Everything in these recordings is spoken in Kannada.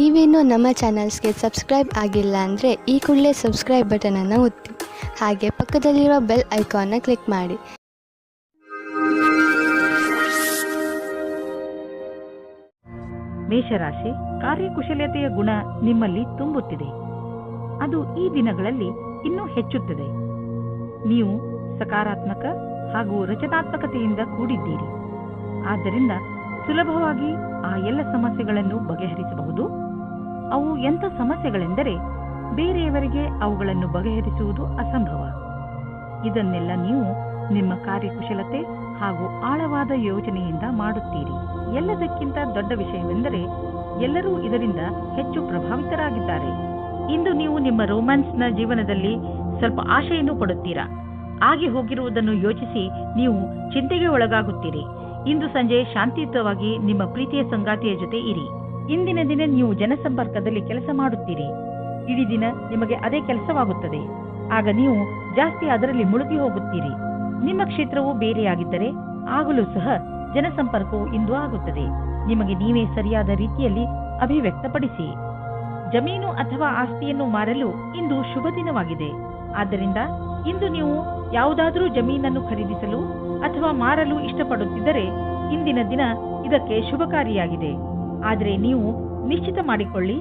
ನೀವೇನೂ ನಮ್ಮ ಚಾನಲ್ಸ್ಗೆ ಸಬ್ಸ್ಕ್ರೈಬ್ ಆಗಿಲ್ಲ ಅಂದರೆ ಈ ಕೂಡಲೇ ಸಬ್ಸ್ಕ್ರೈಬ್ ಬಟನನ್ನು ಒತ್ತಿ ಹಾಗೆ ಪಕ್ಕದಲ್ಲಿರುವ ಬೆಲ್ ಐಕಾನ್ನ ಕ್ಲಿಕ್ ಮಾಡಿ. ಮೇಷರಾಶಿ, ಕಾರ್ಯಕುಶಲತೆಯ ಗುಣ ನಿಮ್ಮಲ್ಲಿ ತುಂಬುತ್ತಿದೆ. ಅದು ಈ ದಿನಗಳಲ್ಲಿ ಇನ್ನೂ ಹೆಚ್ಚುತ್ತದೆ. ನೀವು ಸಕಾರಾತ್ಮಕ ಹಾಗೂ ರಚನಾತ್ಮಕತೆಯಿಂದ ಕೂಡಿದ್ದೀರಿ. ಆದ್ದರಿಂದ ಸುಲಭವಾಗಿ ಆ ಎಲ್ಲ ಸಮಸ್ಯೆಗಳನ್ನು ಬಗೆಹರಿಸಬಹುದು. ಅವು ಎಂಥ ಸಮಸ್ಯೆಗಳೆಂದರೆ ಬೇರೆಯವರಿಗೆ ಅವುಗಳನ್ನು ಬಗೆಹರಿಸುವುದು ಅಸಂಭವ. ಇದನ್ನೆಲ್ಲ ನೀವು ನಿಮ್ಮ ಕಾರ್ಯಕುಶಲತೆ ಹಾಗೂ ಆಳವಾದ ಯೋಚನೆಯಿಂದ ಮಾಡುತ್ತೀರಿ. ಎಲ್ಲದಕ್ಕಿಂತ ದೊಡ್ಡ ವಿಷಯವೆಂದರೆ ಎಲ್ಲರೂ ಇದರಿಂದ ಹೆಚ್ಚು ಪ್ರಭಾವಿತರಾಗಿದ್ದಾರೆ. ಇಂದು ನೀವು ನಿಮ್ಮ ರೋಮ್ಯಾನ್ಸ್ನ ಜೀವನದಲ್ಲಿ ಸ್ವಲ್ಪ ಆಶೆಯನ್ನು ಪಡುತ್ತೀರಾ. ಆಗಿ ಹೋಗಿರುವುದನ್ನು ಯೋಚಿಸಿ ನೀವು ಚಿಂತೆಗೆ ಒಳಗಾಗುತ್ತೀರಿ. ಇಂದು ಸಂಜೆ ಶಾಂತಿಯುತವಾಗಿ ನಿಮ್ಮ ಪ್ರೀತಿಯ ಸಂಗಾತಿಯ ಜೊತೆ ಇರಿ. ಇಂದಿನ ದಿನ ನೀವು ಜನಸಂಪರ್ಕದಲ್ಲಿ ಕೆಲಸ ಮಾಡುತ್ತೀರಿ. ಇಡೀ ದಿನ ನಿಮಗೆ ಅದೇ ಕೆಲಸವಾಗುತ್ತದೆ. ಆಗ ನೀವು ಜಾಸ್ತಿ ಅದರಲ್ಲಿ ಮುಳುಗಿ ಹೋಗುತ್ತೀರಿ. ನಿಮ್ಮ ಕ್ಷೇತ್ರವು ಬೇರೆಯಾಗಿದ್ದರೆ ಆಗಲೂ ಸಹ ಜನಸಂಪರ್ಕವು ಇಂದು ಆಗುತ್ತದೆ. ನಿಮಗೆ ನೀವೇ ಸರಿಯಾದ ರೀತಿಯಲ್ಲಿ ಅಭಿವ್ಯಕ್ತಪಡಿಸಿ. ಜಮೀನು ಅಥವಾ ಆಸ್ತಿಯನ್ನು ಮಾರಲು ಇಂದು ಶುಭ ದಿನವಾಗಿದೆ. ಆದ್ದರಿಂದ ಇಂದು ನೀವು ಯಾವುದಾದರೂ ಜಮೀನನ್ನು ಖರೀದಿಸಲು ಅಥವಾ ಮಾರಲು ಇಷ್ಟಪಡುತ್ತಿದ್ದರೆ ಇಂದಿನ ದಿನ ಇದಕ್ಕೆ ಶುಭಕಾರಿಯಾಗಿದೆ. ಆದರೆ ನೀವು ನಿಶ್ಚಿತ ಮಾಡಿಕೊಳ್ಳಿ,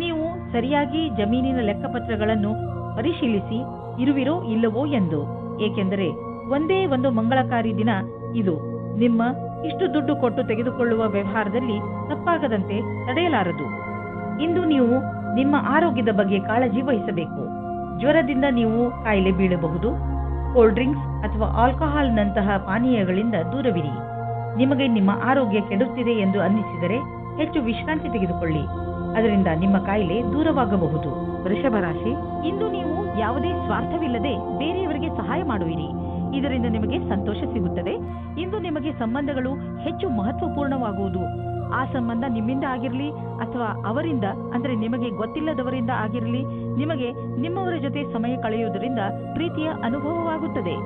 ನೀವು ಸರಿಯಾಗಿ ಜಮೀನಿನ ಲೆಕ್ಕಪತ್ರಗಳನ್ನು ಪರಿಶೀಲಿಸಿ ಇರುವಿರೋ ಇಲ್ಲವೋ ಎಂದು. ಏಕೆಂದರೆ ಒಂದೇ ಒಂದು ಮಂಗಳಕಾರಿ ದಿನ ಇದು. ನಿಮ್ಮ ಇಷ್ಟು ದುಡ್ಡು ಕೊಟ್ಟು ತೆಗೆದುಕೊಳ್ಳುವ ವ್ಯವಹಾರದಲ್ಲಿ ತಪ್ಪಾಗದಂತೆ ತಡೆಯಲಾರದು. ಇಂದು ನೀವು ನಿಮ್ಮ ಆರೋಗ್ಯದ ಬಗ್ಗೆ ಕಾಳಜಿ ವಹಿಸಬೇಕು. ಜ್ವರದಿಂದ ನೀವು ಕಾಯಿಲೆ ಬೀಳಬಹುದು. ಕೋಲ್ಡ್ ಡ್ರಿಂಕ್ಸ್ ಅಥವಾ ಆಲ್ಕೋಹಾಲ್ನಂತಹ ಪಾನೀಯಗಳಿಂದ ದೂರವಿರಿ. ನಿಮಗೆ ನಿಮ್ಮ ಆರೋಗ್ಯ ಕೆಡುತ್ತಿದೆ ಎಂದು ಅನ್ನಿಸಿದರೆ ಹೆಚ್ಚು ವಿಶ್ರಾಂತಿ ತೆಗೆದುಕೊಳ್ಳಿ. ಅದರಿಂದ ನಿಮ್ಮ ಕಾಯಿಲೆ ದೂರವಾಗಬಹುದು. ವೃಷಭ ರಾಶಿ, ಇಂದು ನೀವು ಯಾವುದೇ ಸ್ವಾರ್ಥವಿಲ್ಲದೆ ಬೇರೆಯವರಿಗೆ ಸಹಾಯ ಮಾಡುವಿರಿ. ಇದರಿಂದ ನಿಮಗೆ ಸಂತೋಷ ಸಿಗುತ್ತದೆ. ಇಂದು ನಿಮಗೆ ಸಂಬಂಧಗಳು ಹೆಚ್ಚು ಮಹತ್ವಪೂರ್ಣವಾಗುವುದು. ಆ ಸಂಬಂಧ ನಿಮ್ಮಿಂದ ಆಗಿರಲಿ ಅಥವಾ ಅವರಿಂದ, ಅಂದರೆ ನಿಮಗೆ ಗೊತ್ತಿಲ್ಲದವರಿಂದ ಆಗಿರಲಿ, ನಿಮಗೆ ನಿಮ್ಮವರ ಜೊತೆ ಸಮಯ ಕಳೆಯುವುದರಿಂದ ಪ್ರೀತಿಯ ಅನುಭವವಾಗುತ್ತದೆ.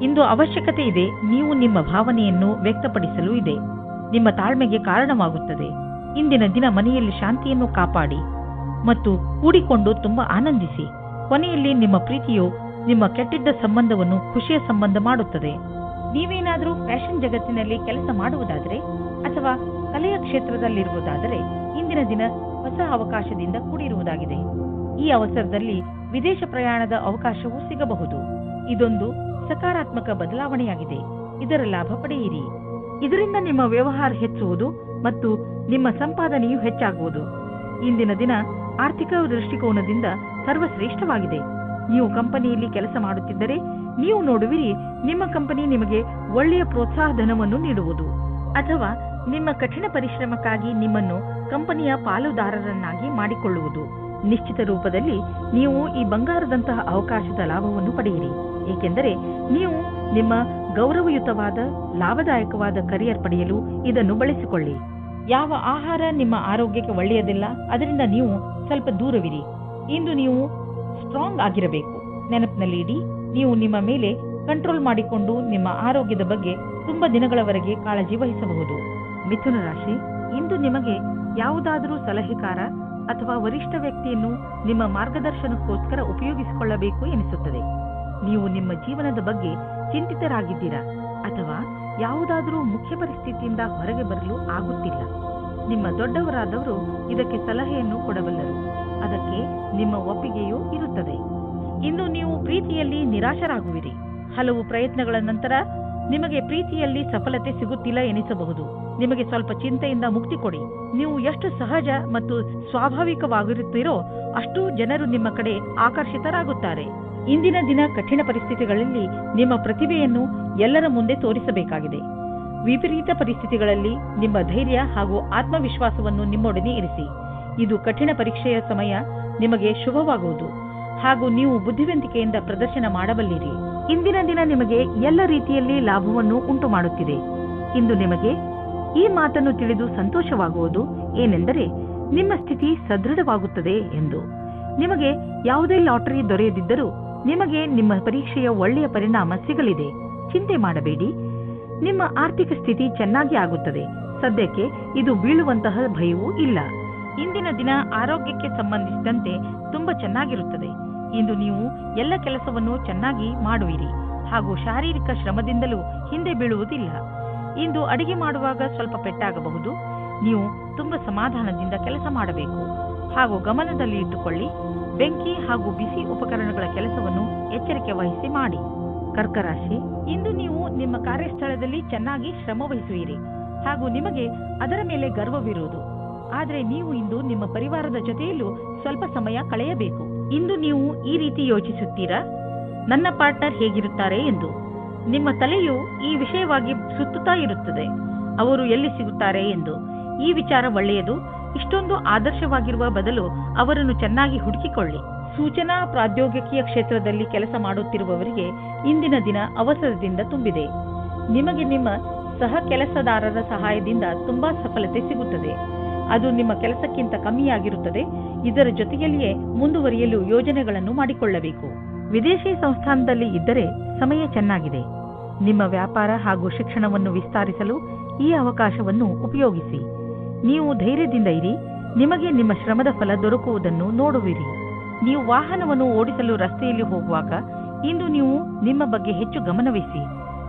ಇಂದು ಅವಶ್ಯಕತೆ ಇದೆ. ನೀವು ನಿಮ್ಮ ಭಾವನೆಯನ್ನು ವ್ಯಕ್ತಪಡಿಸಲು ಇದೆ. ನಿಮ್ಮ ತಾಳ್ಮೆಗೆ ಕಾರಣವಾಗುತ್ತದೆ. ಇಂದಿನ ದಿನ ಮನೆಯಲ್ಲಿ ಶಾಂತಿಯನ್ನು ಕಾಪಾಡಿ ಮತ್ತು ಕೂಡಿಕೊಂಡು ತುಂಬಾ ಆನಂದಿಸಿ. ಕೊನೆಯಲ್ಲಿ ನಿಮ್ಮ ಪ್ರೀತಿಯು ನಿಮ್ಮ ಕೆಟ್ಟಿದ್ದ ಸಂಬಂಧವನ್ನು ಖುಷಿಯ ಸಂಬಂಧ ಮಾಡುತ್ತದೆ. ನೀವೇನಾದರೂ ಫ್ಯಾಷನ್ ಜಗತ್ತಿನಲ್ಲಿ ಕೆಲಸ ಮಾಡುವುದಾದರೆ ಅಥವಾ ಕಲೆಯ ಕ್ಷೇತ್ರದಲ್ಲಿರುವುದಾದರೆ ಇಂದಿನ ದಿನ ಹೊಸ ಅವಕಾಶದಿಂದ ಕೂಡಿರುವುದಾಗಿದೆ. ಈ ಅವಸರದಲ್ಲಿ ವಿದೇಶ ಪ್ರಯಾಣದ ಅವಕಾಶವೂ ಸಿಗಬಹುದು. ಇದೊಂದು ಸಕಾರಾತ್ಮಕ ಬದಲಾವಣೆಯಾಗಿದೆ. ಇದರ ಲಾಭ ಪಡೆಯಿರಿ. ಇದರಿಂದ ನಿಮ್ಮ ವ್ಯವಹಾರ ಹೆಚ್ಚುವುದು ಮತ್ತು ನಿಮ್ಮ ಸಂಪಾದನೆಯೂ ಹೆಚ್ಚಾಗುವುದು. ಇಂದಿನ ದಿನ ಆರ್ಥಿಕ ದೃಷ್ಟಿಕೋನದಿಂದ ಸರ್ವಶ್ರೇಷ್ಠವಾಗಿದೆ. ನೀವು ಕಂಪನಿಯಲ್ಲಿ ಕೆಲಸ ಮಾಡುತ್ತಿದ್ದರೆ ನೀವು ನೋಡುವಿರಿ, ನಿಮ್ಮ ಕಂಪನಿ ನಿಮಗೆ ಒಳ್ಳೆಯ ಪ್ರೋತ್ಸಾಹ ಧನವನ್ನು ನೀಡುವುದು ಅಥವಾ ನಿಮ್ಮ ಕಠಿಣ ಪರಿಶ್ರಮಕ್ಕಾಗಿ ನಿಮ್ಮನ್ನು ಕಂಪನಿಯ ಪಾಲುದಾರರನ್ನಾಗಿ ಮಾಡಿಕೊಳ್ಳುವುದು. ನಿಶ್ಚಿತ ರೂಪದಲ್ಲಿ ನೀವು ಈ ಬಂಗಾರದಂತಹ ಅವಕಾಶದ ಲಾಭವನ್ನು ಪಡೆಯಿರಿ. ಏಕೆಂದರೆ ನೀವು ನಿಮ್ಮ ಗೌರವಯುತವಾದ ಲಾಭದಾಯಕವಾದ ಕರಿಯರ್ ಪಡೆಯಲು ಇದನ್ನು ಬಳಸಿಕೊಳ್ಳಿ. ಯಾವ ಆಹಾರ ನಿಮ್ಮ ಆರೋಗ್ಯಕ್ಕೆ ಒಳ್ಳೆಯದಿಲ್ಲ, ಅದರಿಂದ ನೀವು ಸ್ವಲ್ಪ ದೂರವಿರಿ. ಇಂದು ನೀವು ಸ್ಟ್ರಾಂಗ್ ಆಗಿರಬೇಕು. ನೆನಪಿನಲ್ಲಿ ಇಡಿ, ನೀವು ನಿಮ್ಮ ಮೇಲೆ ಕಂಟ್ರೋಲ್ ಮಾಡಿಕೊಂಡು ನಿಮ್ಮ ಆರೋಗ್ಯದ ಬಗ್ಗೆ ತುಂಬಾ ದಿನಗಳವರೆಗೆ ಕಾಳಜಿ ವಹಿಸಬಹುದು. ಮಿಥುನ ರಾಶಿ, ಇಂದು ನಿಮಗೆ ಯಾವುದಾದರೂ ಸಲಹೆಕಾರ ಅಥವಾ ವರಿಷ್ಠ ವ್ಯಕ್ತಿಯನ್ನು ನಿಮ್ಮ ಮಾರ್ಗದರ್ಶನಕ್ಕೋಸ್ಕರ ಉಪಯೋಗಿಸಿಕೊಳ್ಳಬೇಕು ಎನಿಸುತ್ತದೆ. ನೀವು ನಿಮ್ಮ ಜೀವನದ ಬಗ್ಗೆ ಚಿಂತಿತರಾಗಿದ್ದೀರಾ ಅಥವಾ ಯಾವುದಾದರೂ ಮುಖ್ಯ ಪರಿಸ್ಥಿತಿಯಿಂದ ಹೊರಗೆ ಬರಲು ಆಗುತ್ತಿಲ್ಲ. ನಿಮ್ಮ ದೊಡ್ಡವರಾದವರು ಇದಕ್ಕೆ ಸಲಹೆಯನ್ನು ಕೊಡಬಲ್ಲರು. ಅದಕ್ಕೆ ನಿಮ್ಮ ಒಪ್ಪಿಗೆಯೂ ಇರುತ್ತದೆ. ಇಂದು ನೀವು ಪ್ರೀತಿಯಲ್ಲಿ ನಿರಾಶರಾಗುವಿರಿ. ಹಲವು ಪ್ರಯತ್ನಗಳ ನಂತರ ನಿಮಗೆ ಪ್ರೀತಿಯಲ್ಲಿ ಸಫಲತೆ ಸಿಗುತ್ತಿಲ್ಲ ಎನಿಸಬಹುದು. ನಿಮಗೆ ಸ್ವಲ್ಪ ಚಿಂತೆಯಿಂದ ಮುಕ್ತಿ ಕೊಡಿ. ನೀವು ಎಷ್ಟು ಸಹಜ ಮತ್ತು ಸ್ವಾಭಾವಿಕವಾಗಿರುತ್ತೀರೋ ಅಷ್ಟು ಜನರು ನಿಮ್ಮ ಕಡೆ ಆಕರ್ಷಿತರಾಗುತ್ತಾರೆ. ಇಂದಿನ ದಿನ ಕಠಿಣ ಪರಿಸ್ಥಿತಿಗಳಲ್ಲಿ ನಿಮ್ಮ ಪ್ರತಿಭೆಯನ್ನು ಎಲ್ಲರ ಮುಂದೆ ತೋರಿಸಬೇಕಾಗಿದೆ. ವಿಪರೀತ ಪರಿಸ್ಥಿತಿಗಳಲ್ಲಿ ನಿಮ್ಮ ಧೈರ್ಯ ಹಾಗೂ ಆತ್ಮವಿಶ್ವಾಸವನ್ನು ನಿಮ್ಮೊಡನೆ ಇರಿಸಿ. ಇದು ಕಠಿಣ ಪರೀಕ್ಷೆಯ ಸಮಯ. ನಿಮಗೆ ಶುಭವಾಗುವುದು ಹಾಗೂ ನೀವು ಬುದ್ಧಿವಂತಿಕೆಯಿಂದ ಪ್ರದರ್ಶನ ಮಾಡಬಲ್ಲಿರಿ. ಇಂದಿನ ದಿನ ನಿಮಗೆ ಎಲ್ಲ ರೀತಿಯಲ್ಲಿ ಲಾಭವನ್ನು ಉಂಟು ಮಾಡುತ್ತಿದೆ. ಇಂದು ನಿಮಗೆ ಈ ಮಾತನ್ನು ತಿಳಿದು ಸಂತೋಷವಾಗುವುದು ಏನೆಂದರೆ ನಿಮ್ಮ ಸ್ಥಿತಿ ಸದೃಢವಾಗುತ್ತದೆ ಎಂದು. ನಿಮಗೆ ಯಾವುದೇ ಲಾಟರಿ ದೊರೆಯದಿದ್ದರೂ ನಿಮಗೆ ನಿಮ್ಮ ಪರೀಕ್ಷೆಯ ಒಳ್ಳೆಯ ಪರಿಣಾಮ ಸಿಗಲಿದೆ. ಚಿಂತೆ ಮಾಡಬೇಡಿ. ನಿಮ್ಮ ಆರ್ಥಿಕ ಸ್ಥಿತಿ ಚೆನ್ನಾಗಿ ಆಗುತ್ತದೆ. ಸದ್ಯಕ್ಕೆ ಇದು ಬೀಳುವಂತಹ ಭಯವೂ ಇಲ್ಲ. ಇಂದಿನ ದಿನ ಆರೋಗ್ಯಕ್ಕೆ ಸಂಬಂಧಿಸಿದಂತೆ ತುಂಬಾ ಚೆನ್ನಾಗಿರುತ್ತದೆ. ಇಂದು ನೀವು ಎಲ್ಲ ಕೆಲಸವನ್ನು ಚೆನ್ನಾಗಿ ಮಾಡುವಿರಿ ಹಾಗೂ ಶಾರೀರಿಕ ಶ್ರಮದಿಂದಲೂ ಹಿಂದೆ ಬೀಳುವುದಿಲ್ಲ. ಇಂದು ಅಡಿಗೆ ಮಾಡುವಾಗ ಸ್ವಲ್ಪ ಪೆಟ್ಟಾಗಬಹುದು. ನೀವು ತುಂಬಾ ಸಮಾಧಾನದಿಂದ ಕೆಲಸ ಮಾಡಬೇಕು ಹಾಗೂ ಗಮನದಲ್ಲಿ ಇಟ್ಟುಕೊಳ್ಳಿ. ಬೆಂಕಿ ಹಾಗೂ ಬಿಸಿ ಉಪಕರಣಗಳ ಕೆಲಸವನ್ನು ಎಚ್ಚರಿಕೆ ವಹಿಸಿ ಮಾಡಿ. ಕರ್ಕ ರಾಶಿ, ಇಂದು ನೀವು ನಿಮ್ಮ ಕಾರ್ಯಸ್ಥಳದಲ್ಲಿ ಚೆನ್ನಾಗಿ ಶ್ರಮ ವಹಿಸುವಿರಿ ಹಾಗೂ ನಿಮಗೆ ಅದರ ಮೇಲೆ ಗರ್ವವಿರುವುದು. ಆದರೆ ನೀವು ಇಂದು ನಿಮ್ಮ ಪರಿವಾರದ ಜೊತೆಯಲ್ಲೂ ಸ್ವಲ್ಪ ಸಮಯ ಕಳೆಯಬೇಕು. ಇಂದು ನೀವು ಈ ರೀತಿ ಯೋಚಿಸುತ್ತೀರಾ, ನನ್ನ ಪಾರ್ಟ್ನರ್ ಹೇಗಿರುತ್ತಾರೆ ಎಂದು. ನಿಮ್ಮ ತಲೆಯು ಈ ವಿಷಯವಾಗಿ ಸುತ್ತುತ್ತಾ ಇರುತ್ತದೆ, ಅವರು ಎಲ್ಲಿ ಸಿಗುತ್ತಾರೆ ಎಂದು. ಈ ವಿಚಾರ ಒಳ್ಳೆಯದು. ಇಷ್ಟೊಂದು ಆದರ್ಶವಾಗಿರುವ ಬದಲು ಅವರನ್ನು ಚೆನ್ನಾಗಿ ಹುಡುಕಿಕೊಳ್ಳಿ. ಸೂಚನಾ ಪ್ರಾದ್ಯೋಗಿಕಿಯ ಕ್ಷೇತ್ರದಲ್ಲಿ ಕೆಲಸ ಮಾಡುತ್ತಿರುವವರಿಗೆ ಇಂದಿನ ದಿನ ಅವಸರದಿಂದ ತುಂಬಿದೆ. ನಿಮಗೆ ನಿಮ್ಮ ಸಹ ಕೆಲಸದಾರರ ಸಹಾಯದಿಂದ ತುಂಬಾ ಸಫಲತೆ ಸಿಗುತ್ತದೆ. ಅದು ನಿಮ್ಮ ಕೆಲಸಕ್ಕಿಂತ ಕಮ್ಮಿಯಾಗಿರುತ್ತದೆ. ಇದರ ಜೊತೆಯಲ್ಲಿಯೇ ಮುಂದುವರಿಯಲು ಯೋಜನೆಗಳನ್ನು ಮಾಡಿಕೊಳ್ಳಬೇಕು. ವಿದೇಶಿ ಸಂಸ್ಥಾನದಲ್ಲಿ ಇದ್ದರೆ ಸಮಯ ಚೆನ್ನಾಗಿದೆ. ನಿಮ್ಮ ವ್ಯಾಪಾರ ಹಾಗೂ ಶಿಕ್ಷಣವನ್ನು ವಿಸ್ತರಿಸಲು ಈ ಅವಕಾಶವನ್ನು ಉಪಯೋಗಿಸಿ. ನೀವು ಧೈರ್ಯದಿಂದ ಇರಿ. ನಿಮಗೆ ನಿಮ್ಮ ಶ್ರಮದ ಫಲ ದೊರಕುವುದನ್ನು ನೋಡುವಿರಿ. ನೀವು ವಾಹನವನ್ನು ಓಡಿಸಲು ರಸ್ತೆಯಲ್ಲಿ ಹೋಗುವಾಗ ಇಂದು ನೀವು ನಿಮ್ಮ ಬಗ್ಗೆ ಹೆಚ್ಚು ಗಮನವಹಿಸಿ.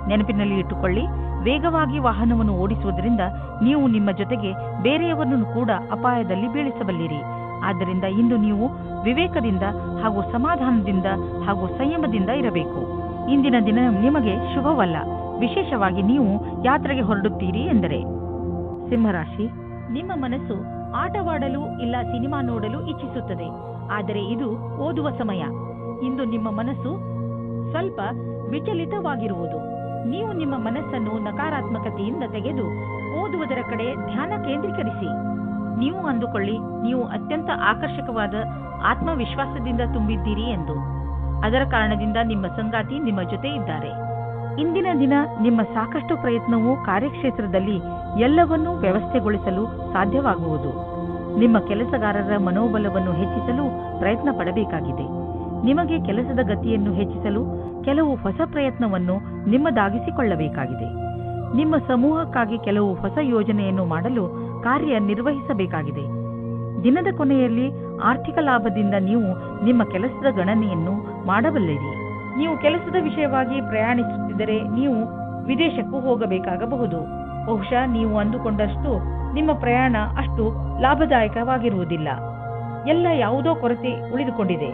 ನೆನಪಿನಲ್ಲಿ ಇಟ್ಟುಕೊಳ್ಳಿ, ವೇಗವಾಗಿ ವಾಹನವನ್ನು ಓಡಿಸುವುದರಿಂದ ನೀವು ನಿಮ್ಮ ಜೊತೆಗೆ ಬೇರೆಯವರನ್ನು ಕೂಡ ಅಪಾಯದಲ್ಲಿ ಬೀಳಿಸಬಲ್ಲಿರಿ. ಆದ್ದರಿಂದ ಇಂದು ನೀವು ವಿವೇಕದಿಂದ ಹಾಗೂ ಸಮಾಧಾನದಿಂದ ಹಾಗೂ ಸಂಯಮದಿಂದ ಇರಬೇಕು. ಇಂದಿನ ದಿನ ನಿಮಗೆ ಶುಭವಲ್ಲ, ವಿಶೇಷವಾಗಿ ನೀವು ಯಾತ್ರೆಗೆ ಹೊರಡುತ್ತೀರಿ ಎಂದರೆ. ಸಿಂಹರಾಶಿ, ನಿಮ್ಮ ಮನಸ್ಸು ಆಟವಾಡಲು ಇಲ್ಲ ಸಿನಿಮಾ ನೋಡಲು ಇಚ್ಛಿಸುತ್ತದೆ. ಆದರೆ ಇದು ಓದುವ ಸಮಯ. ಇಂದು ನಿಮ್ಮ ಮನಸ್ಸು ಸ್ವಲ್ಪ ವಿಚಲಿತವಾಗಿರುವುದು. ನೀವು ನಿಮ್ಮ ಮನಸ್ಸನ್ನು ನಕಾರಾತ್ಮಕತೆಯಿಂದ ತೆಗೆದು ಓದುವುದರ ಕಡೆ ಧ್ಯಾನ ಕೇಂದ್ರೀಕರಿಸಿ. ನೀವು ಅಂದುಕೊಳ್ಳಿ, ನೀವು ಅತ್ಯಂತ ಆಕರ್ಷಕವಾದ ಆತ್ಮವಿಶ್ವಾಸದಿಂದ ತುಂಬಿದ್ದೀರಿ ಎಂದು. ಅದರ ಕಾರಣದಿಂದ ನಿಮ್ಮ ಸಂಗಾತಿ ನಿಮ್ಮ ಜೊತೆ ಇದ್ದಾರೆ. ಇಂದಿನ ದಿನ ನಿಮ್ಮ ಸಾಕಷ್ಟು ಪ್ರಯತ್ನವು ಕಾರ್ಯಕ್ಷೇತ್ರದಲ್ಲಿ ಎಲ್ಲವನ್ನೂ ವ್ಯವಸ್ಥೆಗೊಳಿಸಲು ಸಾಧ್ಯವಾಗುವುದು. ನಿಮ್ಮ ಕೆಲಸಗಾರರ ಮನೋಬಲವನ್ನು ಹೆಚ್ಚಿಸಲು ಪ್ರಯತ್ನ ಪಡಬೇಕಾಗಿದೆ. ನಿಮಗೆ ಕೆಲಸದ ಗತಿಯನ್ನು ಹೆಚ್ಚಿಸಲು ಕೆಲವು ಹೊಸ ಪ್ರಯತ್ನವನ್ನು ನಿಮ್ಮದಾಗಿಸಿಕೊಳ್ಳಬೇಕಾಗಿದೆ. ನಿಮ್ಮ ಸಮೂಹಕ್ಕಾಗಿ ಕೆಲವು ಹೊಸ ಯೋಜನೆಯನ್ನು ಮಾಡಲು ಕಾರ್ಯನಿರ್ವಹಿಸಬೇಕಾಗಿದೆ. ದಿನದ ಕೊನೆಯಲ್ಲಿ ಆರ್ಥಿಕ ಲಾಭದಿಂದ ನೀವು ನಿಮ್ಮ ಕೆಲಸದ ಗಣನೆಯನ್ನು ಮಾಡಬಲ್ಲಿರಿ. ನೀವು ಕೆಲಸದ ವಿಷಯವಾಗಿ ಪ್ರಯಾಣಿಸುತ್ತಿದ್ದರೆ ನೀವು ವಿದೇಶಕ್ಕೂ ಹೋಗಬೇಕಾಗಬಹುದು. ಬಹುಶಃ ನೀವು ಅಂದುಕೊಂಡಷ್ಟು ನಿಮ್ಮ ಪ್ರಯಾಣ ಅಷ್ಟು ಲಾಭದಾಯಕವಾಗಿರುವುದಿಲ್ಲ. ಎಲ್ಲ ಯಾವುದೋ ಕೊರತೆ ಉಳಿದುಕೊಂಡಿದೆ.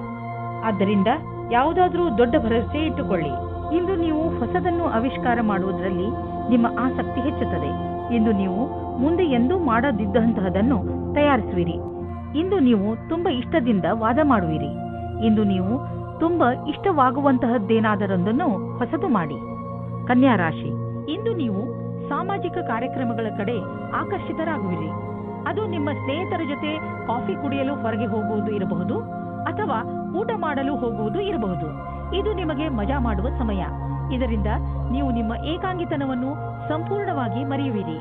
ಆದ್ದರಿಂದ ಯಾವುದಾದ್ರೂ ದೊಡ್ಡ ಭರವಸೆ ಇಟ್ಟುಕೊಳ್ಳಿ. ಇಂದು ನೀವು ಹೊಸದನ್ನು ಆವಿಷ್ಕಾರ ಮಾಡುವುದರಲ್ಲಿ ನಿಮ್ಮ ಆಸಕ್ತಿ ಹೆಚ್ಚುತ್ತದೆ. ಇಂದು ನೀವು ಮುಂದೆ ಎಂದೂ ಮಾಡದಿದ್ದಂತಹದನ್ನು ತಯಾರಿಸುವಿರಿ. ಇಂದು ನೀವು ತುಂಬಾ ಇಷ್ಟದಿಂದ ವಾದ ಮಾಡುವಿರಿ. ಇಂದು ನೀವು ತುಂಬಾ ಇಷ್ಟವಾಗುವಂತಹದ್ದೇನಾದರೊಂದನ್ನು ಹೊಸದು ಮಾಡಿ. ಕನ್ಯಾ ರಾಶಿ, ಇಂದು ನೀವು ಸಾಮಾಜಿಕ ಕಾರ್ಯಕ್ರಮಗಳ ಕಡೆ ಆಕರ್ಷಿತರಾಗುವಿರಿ. ಅದು ನಿಮ್ಮ ಸ್ನೇಹಿತರ ಜೊತೆ ಕಾಫಿ ಕುಡಿಯಲು ಹೊರಗೆ ಹೋಗುವುದು ಇರಬಹುದು ಅಥವಾ ಊಟ ಮಾಡಲು ಹೋಗುವುದು ಇರಬಹುದು. ಇದು ನಿಮಗೆ ಮಜಾ ಮಾಡುವ ಸಮಯ. ಇದರಿಂದ ನೀವು ನಿಮ್ಮ ಏಕಾಂಗಿತನವನ್ನು ಸಂಪೂರ್ಣವಾಗಿ ಮರೆಯುವಿರಿ.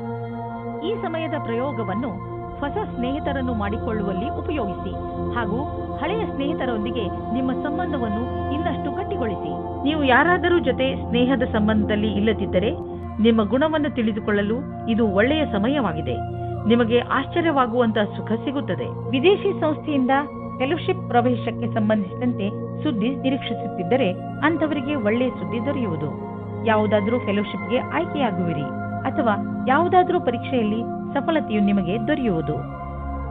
ಈ ಸಮಯದ ಪ್ರಯೋಗವನ್ನು ಹೊಸ ಸ್ನೇಹಿತರನ್ನು ಮಾಡಿಕೊಳ್ಳುವಲ್ಲಿ ಉಪಯೋಗಿಸಿ ಹಾಗೂ ಹಳೆಯ ಸ್ನೇಹಿತರೊಂದಿಗೆ ನಿಮ್ಮ ಸಂಬಂಧವನ್ನು ಇನ್ನಷ್ಟು ಗಟ್ಟಿಗೊಳಿಸಿ. ನೀವು ಯಾರಾದರೂ ಜೊತೆ ಸ್ನೇಹದ ಸಂಬಂಧದಲ್ಲಿ ಇಲ್ಲದಿದ್ದರೆ ನಿಮ್ಮ ಗುಣವನ್ನು ತಿಳಿದುಕೊಳ್ಳಲು ಇದು ಒಳ್ಳೆಯ ಸಮಯವಾಗಿದೆ. ನಿಮಗೆ ಆಶ್ಚರ್ಯವಾಗುವಂತಹ ಸುಖ ಸಿಗುತ್ತದೆ. ವಿದೇಶಿ ಸಂಸ್ಥೆಯಿಂದ ಫೆಲೋಶಿಪ್ ಪ್ರವೇಶಕ್ಕೆ ಸಂಬಂಧಿಸಿದಂತೆ ಸುದ್ದಿ ನಿರೀಕ್ಷಿಸುತ್ತಿದ್ದರೆ ಅಂಥವರಿಗೆ ಒಳ್ಳೆಯ ಸುದ್ದಿ ದೊರೆಯುವುದು. ಯಾವುದಾದ್ರೂ ಫೆಲೋಶಿಪ್ಗೆ ಆಯ್ಕೆಯಾಗುವಿರಿ ಅಥವಾ ಯಾವುದಾದ್ರೂ ಪರೀಕ್ಷೆಯಲ್ಲಿ ಸಫಲತೆಯು ನಿಮಗೆ ದೊರೆಯುವುದು.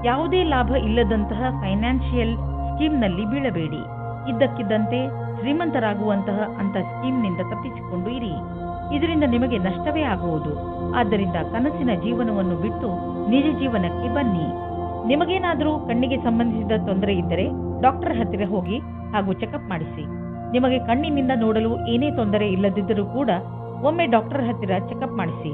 ಯಾವುದೇ ಲಾಭ ಇಲ್ಲದಂತಹ ಫೈನಾನ್ಷಿಯಲ್ ಸ್ಕೀಮ್ನಲ್ಲಿ ಬೀಳಬೇಡಿ. ಇದ್ದಕ್ಕಿದ್ದಂತೆ ಶ್ರೀಮಂತರಾಗುವಂತಹ ಅಂತ ಸ್ಕೀಮ್ನಿಂದ ತಪ್ಪಿಸಿಕೊಂಡು ಇರಿ. ಇದರಿಂದ ನಿಮಗೆ ನಷ್ಟವೇ ಆಗುವುದು. ಆದ್ದರಿಂದ ಕನಸಿನ ಜೀವನವನ್ನು ಬಿಟ್ಟು ನಿಜ ಜೀವನಕ್ಕೆ ಬನ್ನಿ. ನಿಮಗೇನಾದರೂ ಕಣ್ಣಿಗೆ ಸಂಬಂಧಿಸಿದ ತೊಂದರೆ ಇದ್ದರೆ ಡಾಕ್ಟರ್ ಹತ್ತಿರ ಹೋಗಿ ಹಾಗೂ ಚೆಕಪ್ ಮಾಡಿಸಿ. ನಿಮಗೆ ಕಣ್ಣಿನಿಂದ ನೋಡಲು ಏನೇ ತೊಂದರೆ ಇಲ್ಲದಿದ್ದರೂ ಕೂಡ ಒಮ್ಮೆ ಡಾಕ್ಟರ್ ಹತ್ತಿರ ಚೆಕಪ್ ಮಾಡಿಸಿ.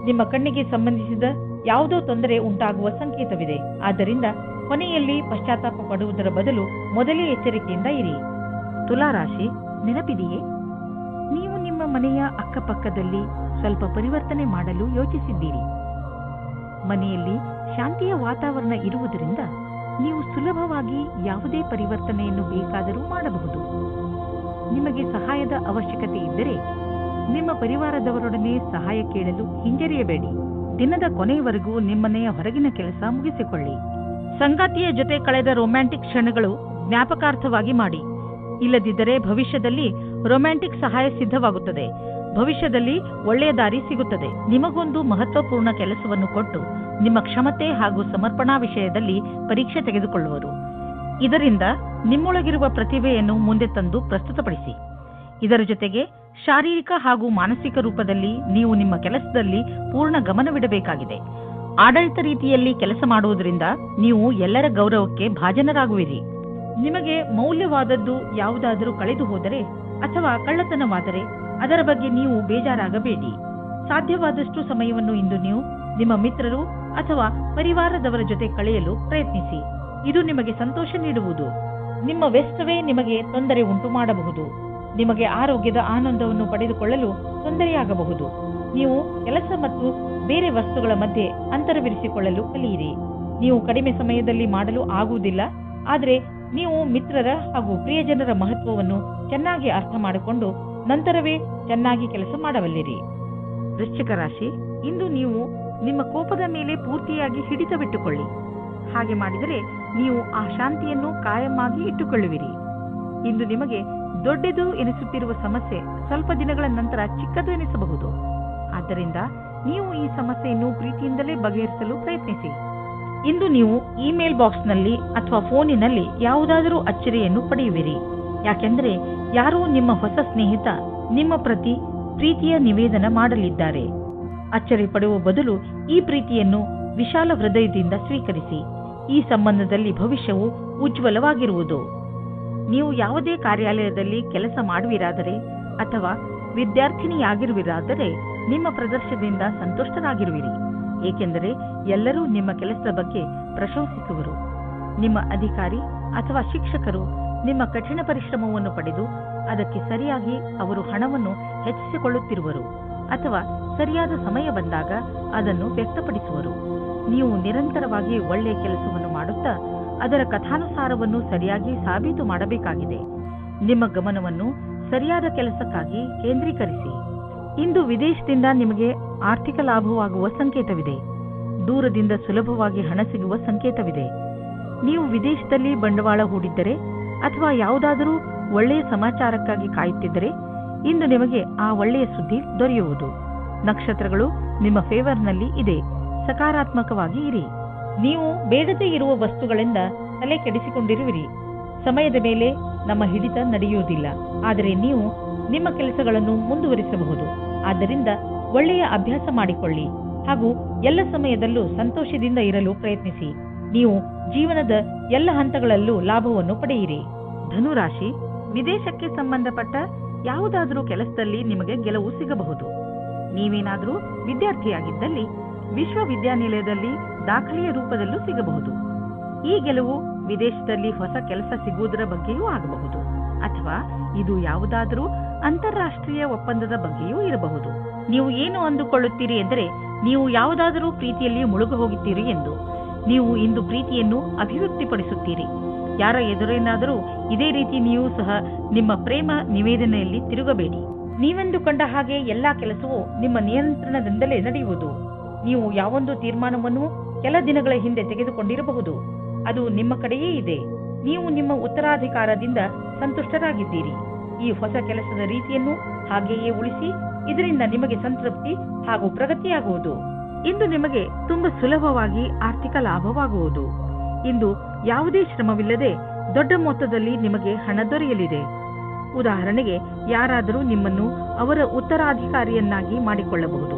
ನಿಮ್ಮ ಕಣ್ಣಿಗೆ ಸಂಬಂಧಿಸಿದ ಯಾವುದೋ ತೊಂದರೆ ಉಂಟಾಗುವ ಸಂಕೇತವಿದೆ. ಆದ್ದರಿಂದ ಕೊನೆಯಲ್ಲಿ ಪಶ್ಚಾತ್ತಾಪ ಪಡುವುದರ ಬದಲು ಮೊದಲೇ ಎಚ್ಚರಿಕೆಯಿಂದ ಇರಿ. ತುಲಾ ರಾಶಿ, ನೆನಪಿದೆಯೇ, ನೀವು ನಿಮ್ಮ ಮನೆಯ ಅಕ್ಕಪಕ್ಕದಲ್ಲಿ ಸ್ವಲ್ಪ ಪರಿವರ್ತನೆ ಮಾಡಲು ಯೋಚಿಸಿದ್ದೀರಿ. ಮನೆಯಲ್ಲಿ ಶಾಂತಿಯ ವಾತಾವರಣ ಇರುವುದರಿಂದ ನೀವು ಸುಲಭವಾಗಿ ಯಾವುದೇ ಪರಿವರ್ತನೆಯನ್ನು ಬೇಕಾದರೂ ಮಾಡಬಹುದು. ನಿಮಗೆ ಸಹಾಯದ ಅವಶ್ಯಕತೆ ಇದ್ದರೆ ನಿಮ್ಮ ಪರಿವಾರದವರೊಡನೆ ಸಹಾಯ ಕೇಳಲು ಹಿಂಜರಿಯಬೇಡಿ. ದಿನದ ಕೊನೆಯವರೆಗೂ ನಿಮ್ಮನೆಯ ಹೊರಗಿನ ಕೆಲಸ ಮುಗಿಸಿಕೊಳ್ಳಿ. ಸಂಗಾತಿಯ ಜೊತೆ ಕಳೆದ ರೊಮ್ಯಾಂಟಿಕ್ ಕ್ಷಣಗಳು ಜ್ಞಾಪಕಾರ್ಥವಾಗಿ ಮಾಡಿ. ಇಲ್ಲದಿದ್ದರೆ ಭವಿಷ್ಯದಲ್ಲಿ ರೊಮ್ಯಾಂಟಿಕ್ ಸಹಾಯ ಸಿದ್ಧವಾಗುತ್ತದೆ. ಭವಿಷ್ಯದಲ್ಲಿ ಒಳ್ಳೆಯ ದಾರಿ ಸಿಗುತ್ತದೆ. ನಿಮಗೊಂದು ಮಹತ್ವಪೂರ್ಣ ಕೆಲಸವನ್ನು ಕೊಟ್ಟು ನಿಮ್ಮ ಕ್ಷಮತೆ ಹಾಗೂ ಸಮರ್ಪಣಾ ವಿಷಯದಲ್ಲಿ ಪರೀಕ್ಷೆ ತೆಗೆದುಕೊಳ್ಳುವರು. ಇದರಿಂದ ನಿಮ್ಮೊಳಗಿರುವ ಪ್ರತಿಭೆಯನ್ನು ಮುಂದೆ ತಂದು ಪ್ರಸ್ತುತಪಡಿಸಿ. ಇದರ ಜೊತೆಗೆ ಶಾರೀರಿಕ ಹಾಗೂ ಮಾನಸಿಕ ರೂಪದಲ್ಲಿ ನೀವು ನಿಮ್ಮ ಕೆಲಸದಲ್ಲಿ ಪೂರ್ಣ ಗಮನವಿಡಬೇಕಾಗಿದೆ. ಆಡಳಿತ ರೀತಿಯಲ್ಲಿ ಕೆಲಸ ಮಾಡುವುದರಿಂದ ನೀವು ಎಲ್ಲರ ಗೌರವಕ್ಕೆ ಭಾಜನರಾಗುವಿರಿ. ನಿಮಗೆ ಮೌಲ್ಯವಾದದ್ದು ಯಾವುದಾದರೂ ಕಳೆದು ಹೋದರೆ ಅಥವಾ ಕಳ್ಳತನವಾದರೆ ಅದರ ಬಗ್ಗೆ ನೀವು ಬೇಜಾರಾಗಬೇಡಿ. ಸಾಧ್ಯವಾದಷ್ಟು ಸಮಯವನ್ನು ಇಂದು ನೀವು ನಿಮ್ಮ ಮಿತ್ರರು ಅಥವಾ ಪರಿವಾರದವರ ಜೊತೆ ಕಳೆಯಲು ಪ್ರಯತ್ನಿಸಿ. ಇದು ನಿಮಗೆ ಸಂತೋಷ ನೀಡುವುದು. ನಿಮ್ಮ ವ್ಯಸ್ತವೇ ನಿಮಗೆ ತೊಂದರೆ ಉಂಟು ಮಾಡಬಹುದು. ನಿಮಗೆ ಆರೋಗ್ಯದ ಆನಂದವನ್ನು ಪಡೆದುಕೊಳ್ಳಲು ತೊಂದರೆಯಾಗಬಹುದು. ನೀವು ಕೆಲಸ ಮತ್ತು ಬೇರೆ ವಸ್ತುಗಳ ಮಧ್ಯೆ ಅಂತರವಿರಿಸಿಕೊಳ್ಳಲು ಕಲಿಯಿರಿ. ನೀವು ಕಡಿಮೆ ಸಮಯದಲ್ಲಿ ಮಾಡಲು ಆಗುವುದಿಲ್ಲ, ಆದರೆ ನೀವು ಮಿತ್ರರ ಹಾಗೂ ಪ್ರಿಯಜನರ ಮಹತ್ವವನ್ನು ಚೆನ್ನಾಗಿ ಅರ್ಥ ಮಾಡಿಕೊಂಡು ನಂತರವೇ ಚೆನ್ನಾಗಿ ಕೆಲಸ ಮಾಡಬಲ್ಲಿರಿ. ವೃಶ್ಚಿಕ ರಾಶಿ, ಇಂದು ನೀವು ನಿಮ್ಮ ಕೋಪದ ಮೇಲೆ ಪೂರ್ತಿಯಾಗಿ ಹಿಡಿತ ಬಿಟ್ಟುಕೊಳ್ಳಿ. ಹಾಗೆ ಮಾಡಿದರೆ ನೀವು ಆ ಶಾಂತಿಯನ್ನು ಕಾಯಮಾಗಿ ಇಟ್ಟುಕೊಳ್ಳುವಿರಿ. ಇಂದು ನಿಮಗೆ ದೊಡ್ಡದು ಎನಿಸುತ್ತಿರುವ ಸಮಸ್ಯೆ ಸ್ವಲ್ಪ ದಿನಗಳ ನಂತರ ಚಿಕ್ಕದು ಎನಿಸಬಹುದು. ಆದ್ದರಿಂದ ನೀವು ಈ ಸಮಸ್ಯೆಯನ್ನು ಪ್ರೀತಿಯಿಂದಲೇ ಬಗೆಹರಿಸಲು ಪ್ರಯತ್ನಿಸಿ. ಇಂದು ನೀವು ಇಮೇಲ್ ಬಾಕ್ಸ್ನಲ್ಲಿ ಅಥವಾ ಫೋನಿನಲ್ಲಿ ಯಾವುದಾದರೂ ಅಚ್ಚರಿಯನ್ನು ಪಡೆಯುವಿರಿ. ಯಾಕೆಂದರೆ ಯಾರೋ ನಿಮ್ಮ ಹೊಸ ಸ್ನೇಹಿತ ನಿಮ್ಮ ಪ್ರತಿ ಪ್ರೀತಿಯ ನಿವೇದನ ಮಾಡಲಿದ್ದಾರೆ. ಅಚ್ಚರಿ ಪಡುವ ಬದಲು ಈ ಪ್ರೀತಿಯನ್ನು ವಿಶಾಲ ಹೃದಯದಿಂದ ಸ್ವೀಕರಿಸಿ. ಈ ಸಂಬಂಧದಲ್ಲಿ ಭವಿಷ್ಯವು ಉಜ್ವಲವಾಗಿರುವುದು. ನೀವು ಯಾವುದೇ ಕಾರ್ಯಾಲಯದಲ್ಲಿ ಕೆಲಸ ಮಾಡುವಿರಾದರೆ ಅಥವಾ ವಿದ್ಯಾರ್ಥಿನಿಯಾಗಿರುವಿರಾದರೆ ನಿಮ್ಮ ಪ್ರದರ್ಶನದಿಂದ ಸಂತುಷ್ಟರಾಗಿರುವಿರಿ. ಏಕೆಂದರೆ ಎಲ್ಲರೂ ನಿಮ್ಮ ಕೆಲಸದ ಬಗ್ಗೆ ಪ್ರಶಂಸಿಸುವರು. ನಿಮ್ಮ ಅಧಿಕಾರಿ ಅಥವಾ ಶಿಕ್ಷಕರು ನಿಮ್ಮ ಕಠಿಣ ಪರಿಶ್ರಮವನ್ನು ಪಡೆದು ಅದಕ್ಕೆ ಸರಿಯಾಗಿ ಅವರು ಹಣವನ್ನು ಹೆಚ್ಚಿಸಿಕೊಳ್ಳುತ್ತಿರುವರು ಅಥವಾ ಸರಿಯಾದ ಸಮಯ ಬಂದಾಗ ಅದನ್ನು ವ್ಯಕ್ತಪಡಿಸುವರು. ನೀವು ನಿರಂತರವಾಗಿ ಒಳ್ಳೆಯ ಕೆಲಸವನ್ನು ಮಾಡುತ್ತಾ ಅದರ ಕಥಾನುಸಾರವನ್ನು ಸರಿಯಾಗಿ ಸಾಬೀತು ಮಾಡಬೇಕಾಗಿದೆ. ನಿಮ್ಮ ಗಮನವನ್ನು ಸರಿಯಾದ ಕೆಲಸಕ್ಕಾಗಿ ಕೇಂದ್ರೀಕರಿಸಿ. ಇಂದು ವಿದೇಶದಿಂದ ನಿಮಗೆ ಆರ್ಥಿಕ ಲಾಭವಾಗುವ ಸಂಕೇತವಿದೆ. ದೂರದಿಂದ ಸುಲಭವಾಗಿ ಹಣ ಸಿಗುವ ಸಂಕೇತವಿದೆ. ನೀವು ವಿದೇಶದಲ್ಲಿ ಬಂಡವಾಳ ಹೂಡಿದ್ದರೆ ಅಥವಾ ಯಾವುದಾದರೂ ಒಳ್ಳೆಯ ಸಮಾಚಾರಕ್ಕಾಗಿ ಕಾಯುತ್ತಿದ್ದರೆ ಇಂದು ನಿಮಗೆ ಆ ಒಳ್ಳೆಯ ಸುದ್ದಿ ದೊರೆಯುವುದು. ನಕ್ಷತ್ರಗಳು ನಿಮ್ಮ ಫೇವರ್ನಲ್ಲಿ ಇದೆ. ಸಕಾರಾತ್ಮಕವಾಗಿ ಇರಿ. ನೀವು ಬೇಡದೇ ಇರುವ ವಸ್ತುಗಳಿಂದ ತಲೆ ಕೆಡಿಸಿಕೊಂಡಿರುವಿರಿ. ಸಮಯದ ಮೇಲೆ ನಮ್ಮ ಹಿಡಿತ ನಡೆಯುವುದಿಲ್ಲ, ಆದರೆ ನೀವು ನಿಮ್ಮ ಕೆಲಸಗಳನ್ನು ಮುಂದುವರಿಸಬಹುದು. ಆದ್ದರಿಂದ ಒಳ್ಳೆಯ ಅಭ್ಯಾಸ ಮಾಡಿಕೊಳ್ಳಿ ಹಾಗೂ ಎಲ್ಲ ಸಮಯದಲ್ಲೂ ಸಂತೋಷದಿಂದ ಇರಲು ಪ್ರಯತ್ನಿಸಿ. ನೀವು ಜೀವನದ ಎಲ್ಲ ಹಂತಗಳಲ್ಲೂ ಲಾಭವನ್ನು ಪಡೆಯಿರಿ. ಧನುರಾಶಿ, ವಿದೇಶಕ್ಕೆ ಸಂಬಂಧಪಟ್ಟ ಯಾವುದಾದರೂ ಕೆಲಸದಲ್ಲಿ ನಿಮಗೆ ಗೆಲುವು ಸಿಗಬಹುದು. ನೀವೇನಾದರೂ ವಿದ್ಯಾರ್ಥಿಯಾಗಿದ್ದಲ್ಲಿ ವಿಶ್ವವಿದ್ಯಾನಿಲಯದಲ್ಲಿ ದಾಖಲೆಯ ರೂಪದಲ್ಲೂ ಸಿಗಬಹುದು. ಈ ಗೆಲುವು ವಿದೇಶದಲ್ಲಿ ಹೊಸ ಕೆಲಸ ಸಿಗುವುದರ ಬಗ್ಗೆಯೂ ಆಗಬಹುದು, ಅಥವಾ ಇದು ಯಾವುದಾದರೂ ಅಂತಾರಾಷ್ಟ್ರೀಯ ಒಪ್ಪಂದದ ಬಗ್ಗೆಯೂ ಇರಬಹುದು. ನೀವು ಏನು ಅಂದುಕೊಳ್ಳುತ್ತೀರಿ ಎಂದರೆ ನೀವು ಯಾವುದಾದರೂ ಪ್ರೀತಿಯಲ್ಲಿ ಮುಳುಗು ಹೋಗುತ್ತೀರಿ ಎಂದು. ನೀವು ಇಂದು ಪ್ರೀತಿಯನ್ನು ಅಭಿವ್ಯಕ್ತಿಪಡಿಸುತ್ತೀರಿ. ಯಾರ ಎದುರೇನಾದರೂ ಇದೇ ರೀತಿ ನೀವು ಸಹ ನಿಮ್ಮ ಪ್ರೇಮ ನಿವೇದನೆಯಲ್ಲಿ ತಿರುಗಬೇಡಿ. ನೀವೆಂದುಕೊಂಡ ಹಾಗೆ ಎಲ್ಲಾ ಕೆಲಸವೂ ನಿಮ್ಮ ನಿಯಂತ್ರಣದಿಂದಲೇ ನಡೆಯುವುದು. ನೀವು ಯಾವೊಂದು ತೀರ್ಮಾನವನ್ನು ಕೆಲ ದಿನಗಳ ಹಿಂದೆ ತೆಗೆದುಕೊಂಡಿರಬಹುದು, ಅದು ನಿಮ್ಮ ಕಡೆಯೇ ಇದೆ. ನೀವು ನಿಮ್ಮ ಉತ್ತರಾಧಿಕಾರದಿಂದ ಸಂತುಷ್ಟರಾಗಿದ್ದೀರಿ. ಈ ಹೊಸ ಕೆಲಸದ ರೀತಿಯನ್ನು ಹಾಗೆಯೇ ಉಳಿಸಿ. ಇದರಿಂದ ನಿಮಗೆ ಸಂತೃಪ್ತಿ ಹಾಗೂ ಪ್ರಗತಿಯಾಗುವುದು. ಇಂದು ನಿಮಗೆ ತುಂಬಾ ಸುಲಭವಾಗಿ ಆರ್ಥಿಕ ಲಾಭವಾಗುವುದು. ಇಂದು ಯಾವುದೇ ಶ್ರಮವಿಲ್ಲದೆ ದೊಡ್ಡ ಮೊತ್ತದಲ್ಲಿ ನಿಮಗೆ ಹಣ ದೊರೆಯಲಿದೆ. ಉದಾಹರಣೆಗೆ, ಯಾರಾದರೂ ನಿಮ್ಮನ್ನು ಅವರ ಉತ್ತರಾಧಿಕಾರಿಯನ್ನಾಗಿ ಮಾಡಿಕೊಳ್ಳಬಹುದು.